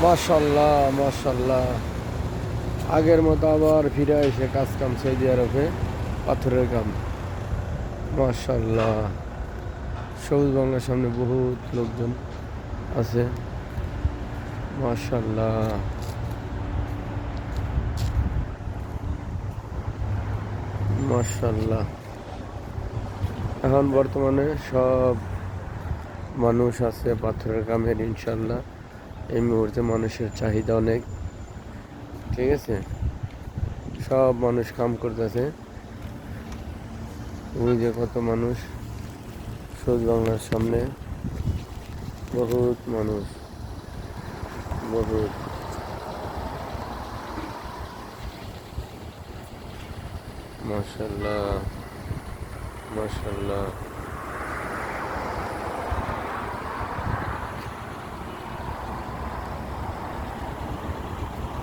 মাশাল্লাহ মাশাল্লাহ। আগের মতো আবার ফিরে এসে কাজ কাম সৌদি আরবে, পাথরের কাম। মাশাল্লাহ, সবুজ বাংলার সামনে বহুত লোকজন আছে। মাশাল্লাহ মাশাল্লাহ। এখন বর্তমানে সব মানুষ আছে পাথরের কামের, ইনশাল্লাহ। এই মুহূর্তে মানুষের চাহিদা অনেক, ঠিক আছে। সব মানুষ কাম করতেছে। ওই যে কত মানুষ সবুজ বাংলার সামনে, বহুত মানুষ, বহুত। মাশাল্লাহ মাশাল্লাহ।